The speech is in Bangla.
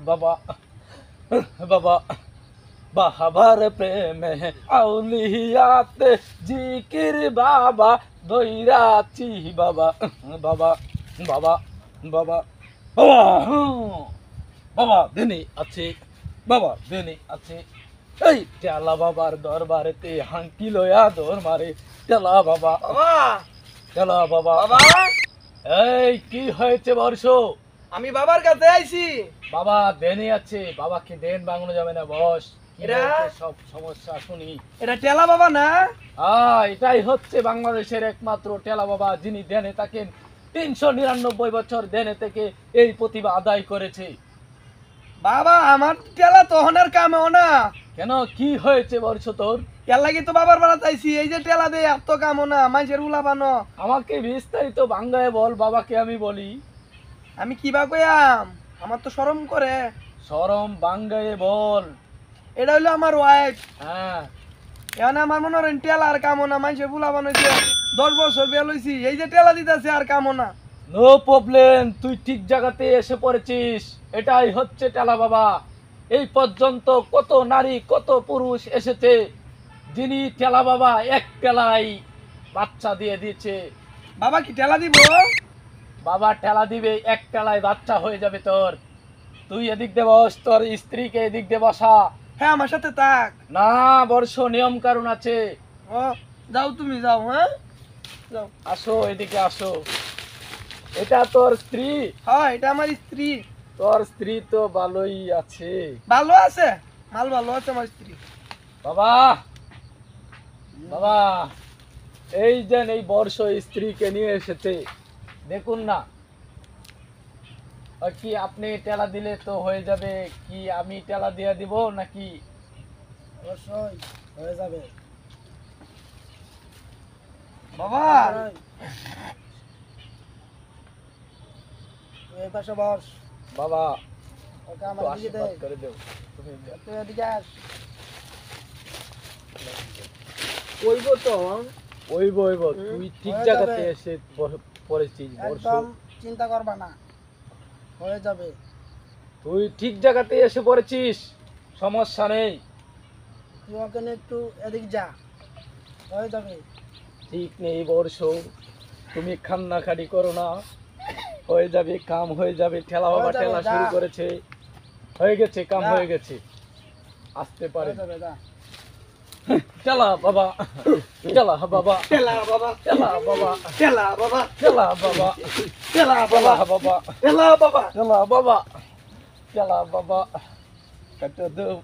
বাবা বাবা বাহাবার প্রেমে আউলিয়াতে জিকির বাবা দইরাছি বাবা বাবা বাবা বাবা বাবা বাবা দিনী আছে বাবা দিনী আছে এই টেলা বাবার দরবারেতে হাঙ্কি লয়া দৌড় মারে টেলা বাবা বাবা টেলা বাবা বাবা এই কি হয়েছে বর্ষ আমি বাবার কাছে আইছি। বাবা দেনে আছে বাবাকে দেন বাংলো যাবে না বস কি এরা? হয়েছে সব সমস্যা শুনি এটা টেলা বাবা না? এটাই হচ্ছে বাংলাদেশের একমাত্র টেলা বাবা যিনি দেনে থাকেন 399 বছর দেনে থেকে এই প্রতিভা আদায় করেছে। বাবা আমার টেলা তখন আর কামেও না। কেন কি হয়েছে বর্ষ তোর? এর লাগি তো বাবার বাড়া চাইছি। এই যে টেলা দেয় এত কামও না, মানুষের উলাবানো। আমাকে বিস্তারিত বাংলায় বল, বাবাকে আমি বলি। আমি কিবা কইয়াম, আমার তো শরম করে। শরম বাংলায় বল। এটা হইলো আমার ওয়াইফ। হ্যাঁ এখন আমার মনে হয় টেলা আর কামও না, মানুষের উলাবানো হইছে 10 বছর বিয়া লইছি, এই যে টেলা দিতেছে আর কামও না। নো প্রবলেম, তুই ঠিক জায়গাতে এসে পড়েছিস। এটাই হচ্ছে টেলা বাবা। এই পর্যন্ত কত নারী কত পুরুষ এসেছে, যিনি টেলা বাবা এক টেলাই বাচ্চা দিয়ে দিয়েছে। বাবা কি টেলা দিব? বাবা টেলা দিবে, এক টেলায় বাচ্চা হয়ে যাবে তোর। তুই এদিক দিয়ে বস, তোর স্ত্রীকে এদিক দিয়ে বসা। হ্যাঁ আমার সাথে থাক। না বর্ষ, নিয়ম কারণ আছে। ও যাও, তুমি যাও। হ্যাঁ যাও। আসো এদিকে আসো। এটা তোর স্ত্রী? হ্যাঁ এটা আমার স্ত্রী। তোর স্ত্রী তো ভালোই আছে। ভালো আছে, মাল ভালো আছে আমার স্ত্রী। বাবা বাবা, এই যে এই বর্ষ স্ত্রীকে নিয়ে এসেছে, দেখুন না। কি আপনি টেলা দিলে তো হয়ে যাবে, কি আমি টেলা দিয়ে দিব নাকি? অবশ্যই হয়ে যাবে। বাবা এই পাশে বস। বাবা ওকে একটু আমার দিকে দে। আশীর্বাদ করে দেও তুমি। তুই এদিকে আস। কইবো তো ওইব ওইব, তুই ঠিক হয়ে জায়গাতে যাবে। এসে পড়েছিস বর্ষ। একদম চিন্তা করবা না, হয়ে যাবে। তুই ঠিক জায়গাতে এসে পড়েছিস, সমস্যা নেই। তুই ওখানে একটু এদিক যা, হয়ে যাবে। ঠিক নেই বর্ষ, তুমি খান্নাখাড়ি করো না, হয়ে যাবে, কাম হয়ে যাবে। ঠেলা বাবা হয়ে যাবে, ঠেলা যা। শুরু করেছে, হয়ে গেছে, কাম যা। হয়ে গেছে, আসতে পারে। হয়ে যাবে, যা। ঠেলা বাবা, ঠেলা বাবা, টেলা বাবা, ঠেলা বাবা, টেলা বাবা, ঠেলা বাবা, টেলা ঠেলা বাবা, বাবা, টেলা বাবা। ঠেলা বাবা, ঠেলা বাবা, কাটো দেও।